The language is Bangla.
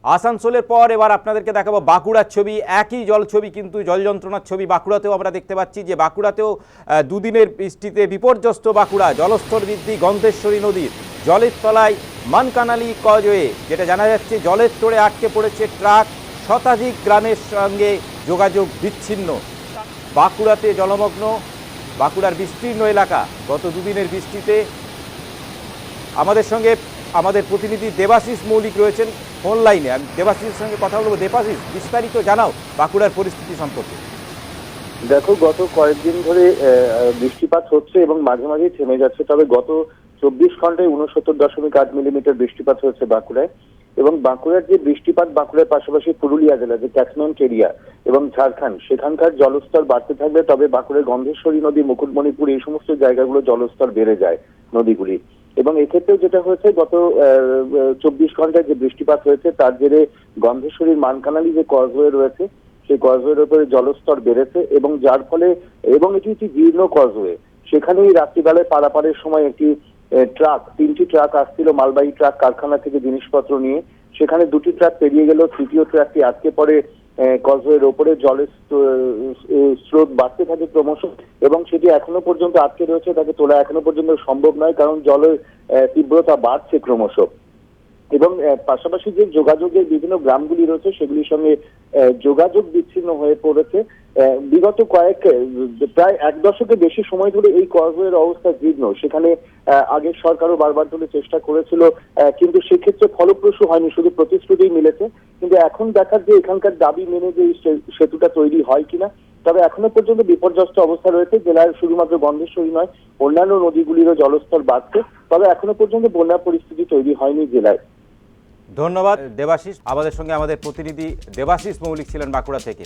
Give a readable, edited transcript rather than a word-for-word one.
আসানসোলের পর এবার আপনাদেরকে দেখাবো বাঁকুড়ার ছবি। একই জল ছবি, কিন্তু জল যন্ত্রণার ছবি বাঁকুড়াতেও আমরা দেখতে পাচ্ছি যে বাঁকুড়াতেও দুদিনের বৃষ্টিতে বিপর্যস্ত বাঁকুড়া। জলস্তর বৃদ্ধি গন্ধেশ্বরী নদীর, জলের তলায় মানকানালি কজওয়ে, যেটা জানা যাচ্ছে জলের তোড়ে আটকে পড়েছে ট্রাক, শতাধিক গ্রামের সঙ্গে যোগাযোগ বিচ্ছিন্ন। বাঁকুড়াতে জলমগ্ন বাঁকুড়ার বিস্তীর্ণ এলাকা। গত দুদিনের বৃষ্টিতে আমাদের সঙ্গে আমাদের প্রতিনিধি দেবাশিস মৌলিক রয়েছেন ফোন লাইনে। আমি দেবাশিসের সঙ্গে কথা বলবো। দেবাশিস, বিস্তারিত জানাও বাঁকুড়ার পরিস্থিতি সম্পর্কে। দেখো, গত কয়েকদিন ধরে বৃষ্টিপাত হচ্ছে এবং মাঝে মাঝে থেমে যাচ্ছে। তবে গত 24 ঘন্টায় 69.8 মিলিমিটার বৃষ্টিপাত হয়েছে বাঁকুড়ায়। এবং বাঁকুড়ার যে বৃষ্টিপাত, বাঁকুড়ার পাশাপাশি পুরুলিয়া জেলা যে ক্যাচমেন্ট এরিয়া এবং ঝাড়খণ্ড, সেখানকার জলস্তর বাড়তে থাকবে। তবে বাঁকুড়ার গন্ধেশ্বরী নদী, মুকুটমণিপুর, এই সমস্ত জায়গাগুলো জলস্তর বেড়ে যায় নদীগুলি। এবং এক্ষেত্রেও যেটা হয়েছে, গত 24 ঘন্টায় যে বৃষ্টিপাত হয়েছে তার জেরে গন্ধেশ্বরীর মানকানালি যে কজওয়ে রয়েছে, সেই কজওয়ের উপরে জলস্তর বেড়েছে এবং যার ফলে, এবং এটি একটি জীর্ণ কজওয়ে, সেখানেই রাত্রিবেলায় পারাপারের সময় একটি তিনটি ট্রাক আসছিল, মালবাহী ট্রাক, কারখানা থেকে জিনিসপত্র নিয়ে। সেখানে দুটি ট্রাক পেরিয়ে গেল, তৃতীয় ট্রাকটি আটকে পড়ে কজওয়ের ওপরে। জলের স্রোত বাড়তে থাকে ক্রমশ এবং সেটি এখনো পর্যন্ত আটকে রয়েছে। তাকে তোলা এখনো পর্যন্ত সম্ভব নয়, কারণ জলের তীব্রতা বাড়ছে ক্রমশ। এবং পাশাপাশি যে যোগাযোগের বিভিন্ন গ্রামগুলি রয়েছে সেগুলির সঙ্গে যোগাযোগ বিচ্ছিন্ন হয়ে পড়েছে। বিগত প্রায় 1 দশকের বেশি সময় ধরে এই কজওয়ের অবস্থা জীর্ণ। সেখানে আগের সরকারও বারবার ধরে চেষ্টা করেছিল, কিন্তু সেক্ষেত্রে ফলপ্রসূ হয়নি, শুধু প্রতিশ্রুতি মিলেছে। কিন্তু এখন দেখার যে এখানকার দাবি মেনে যে সেতুটা তৈরি হয় কিনা। তবে এখনো পর্যন্ত বিপর্যস্ত অবস্থা রয়েছে। জেলার শুধুমাত্র গন্ধেশ্বরী নয়, অন্যান্য নদীগুলিরও জলস্তর বাড়ছে। তবে এখনো পর্যন্ত বন্যা পরিস্থিতি তৈরি হয়নি জেলায়। ধন্যবাদ দেবাশিস। আমাদের সঙ্গে আমাদের প্রতিনিধি দেবাশিস মৌলিক ছিলেন বাঁকুড়া থেকে।